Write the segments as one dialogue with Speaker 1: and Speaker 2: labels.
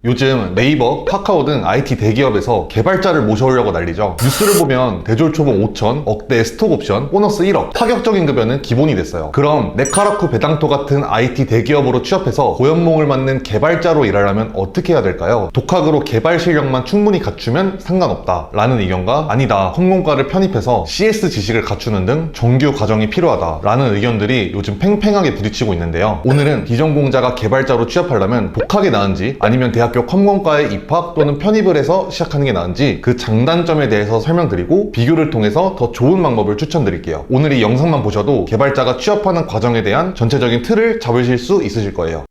Speaker 1: 요즘 네이버, 카카오 등 IT 대기업에서 개발자를 모셔오려고 난리죠. 뉴스를 보면 대졸초봉 5천, 억대 스톡옵션, 보너스 1억, 파격적인 급여는 기본이 됐어요. 그럼 네카라쿠 베당토 같은 IT 대기업으로 취업해서 고연봉을 받는 개발자로 일하려면 어떻게 해야 될까요? 독학으로 개발 실력만 충분히 갖추면 상관없다 라는 의견과 아니다, 컴공과를 편입해서 CS 지식을 갖추는 등 정규 과정이 필요하다 라는 의견들이 요즘 팽팽하게 부딪히고 있는데요. 오늘은 비전공자가 개발자로 취업하려면 독학이 나은지 아니면 대학교 컴공과에 입학 또는 편입을 해서 시작하는 게 나은지 그 장단점에 대해서 설명드리고 비교를 통해서 더 좋은 방법을 추천드릴게요. 오늘 이 영상만 보셔도 개발자가 취업하는 과정에 대한 전체적인 틀을 잡으실 수 있으실 거예요.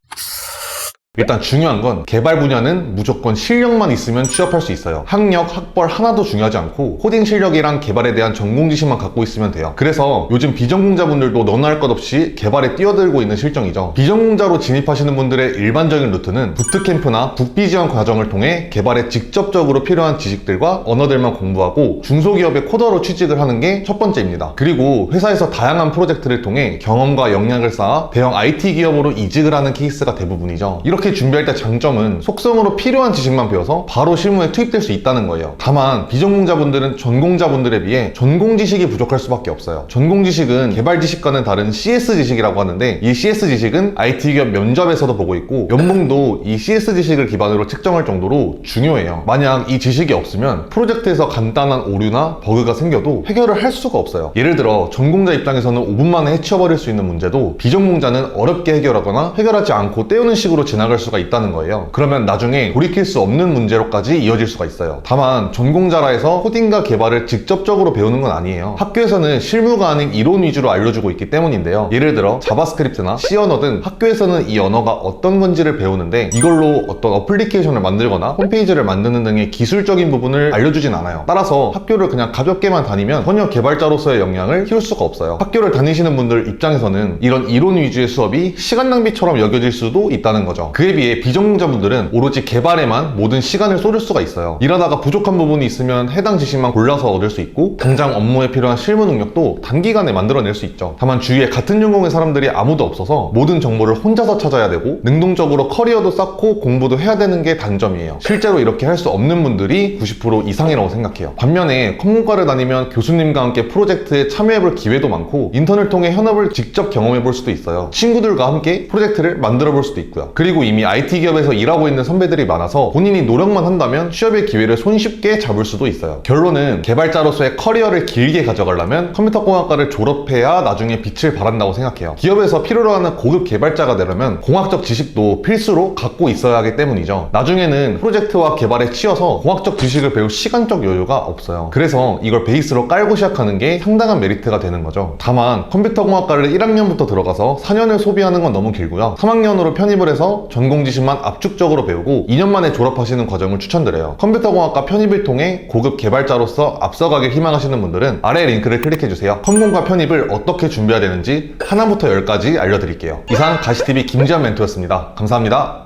Speaker 1: 일단 중요한 건 개발 분야는 무조건 실력만 있으면 취업할 수 있어요. 학력, 학벌 하나도 중요하지 않고 코딩 실력이랑 개발에 대한 전공 지식만 갖고 있으면 돼요. 그래서 요즘 비전공자분들도 너나 할 것 없이 개발에 뛰어들고 있는 실정이죠. 비전공자로 진입하시는 분들의 일반적인 루트는 부트캠프나 국비 지원 과정을 통해 개발에 직접적으로 필요한 지식들과 언어들만 공부하고 중소기업의 코더로 취직을 하는 게 첫 번째입니다. 그리고 회사에서 다양한 프로젝트를 통해 경험과 역량을 쌓아 대형 IT 기업으로 이직을 하는 케이스가 대부분이죠. 이렇게 준비할 때 장점은 속성으로 필요한 지식만 배워서 바로 실무에 투입될 수 있다는 거예요. 다만 비전공자분들은 전공자분들에 비해 전공 지식이 부족할 수밖에 없어요. 전공 지식은 개발 지식과는 다른 CS 지식이라고 하는데 이 CS 지식은 IT 기업 면접에서도 보고 있고 연봉도 이 CS 지식을 기반으로 측정할 정도로 중요해요. 만약 이 지식이 없으면 프로젝트에서 간단한 오류나 버그가 생겨도 해결을 할 수가 없어요. 예를 들어 전공자 입장에서는 5분 만에 해치워버릴 수 있는 문제도 비전공자는 어렵게 해결하거나 해결하지 않고 때우는 식으로 지나갈 수가 있다는 거예요. 그러면 나중에 돌이킬 수 없는 문제로까지 이어질 수가 있어요. 다만 전공자라 해서 코딩과 개발을 직접적으로 배우는 건 아니에요. 학교에서는 실무가 아닌 이론 위주로 알려주고 있기 때문인데요. 예를 들어 자바스크립트나 C 언어 등 학교에서는 이 언어가 어떤 건지를 배우는데 이걸로 어떤 어플리케이션을 만들거나 홈페이지를 만드는 등의 기술적인 부분을 알려주진 않아요. 따라서 학교를 그냥 가볍게만 다니면 전혀 개발자로서의 역량을 키울 수가 없어요. 학교를 다니시는 분들 입장에서는 이런 이론 위주의 수업이 시간 낭비처럼 여겨질 수도 있다는 거죠. 그에 비해 비전공자분들은 오로지 개발에만 모든 시간을 쏟을 수가 있어요. 일하다가 부족한 부분이 있으면 해당 지식만 골라서 얻을 수 있고 당장 업무에 필요한 실무 능력도 단기간에 만들어낼 수 있죠. 다만 주위에 같은 전공의 사람들이 아무도 없어서 모든 정보를 혼자서 찾아야 되고 능동적으로 커리어도 쌓고 공부도 해야 되는 게 단점이에요. 실제로 이렇게 할 수 없는 분들이 90% 이상이라고 생각해요. 반면에 컴공과를 다니면 교수님과 함께 프로젝트에 참여해볼 기회도 많고 인턴을 통해 현업을 직접 경험해볼 수도 있어요. 친구들과 함께 프로젝트를 만들어볼 수도 있고요. 그리고 이미 IT 기업에서 일하고 있는 선배들이 많아서 본인이 노력만 한다면 취업의 기회를 손쉽게 잡을 수도 있어요. 결론은 개발자로서의 커리어를 길게 가져가려면 컴퓨터공학과를 졸업해야 나중에 빛을 발한다고 생각해요. 기업에서 필요로 하는 고급 개발자가 되려면 공학적 지식도 필수로 갖고 있어야 하기 때문이죠. 나중에는 프로젝트와 개발에 치여서 공학적 지식을 배울 시간적 여유가 없어요. 그래서 이걸 베이스로 깔고 시작하는 게 상당한 메리트가 되는 거죠. 다만 컴퓨터공학과를 1학년부터 들어가서 4년을 소비하는 건 너무 길고요. 3학년으로 편입을 해서 전공 지식만 압축적으로 배우고 2년 만에 졸업하시는 과정을 추천드려요. 컴퓨터공학과 편입을 통해 고급 개발자로서 앞서가길 희망하시는 분들은 아래 링크를 클릭해주세요. 컴공과 편입을 어떻게 준비해야 되는지 하나부터 10까지 알려드릴게요. 이상 가시TV 김지현 멘토였습니다. 감사합니다.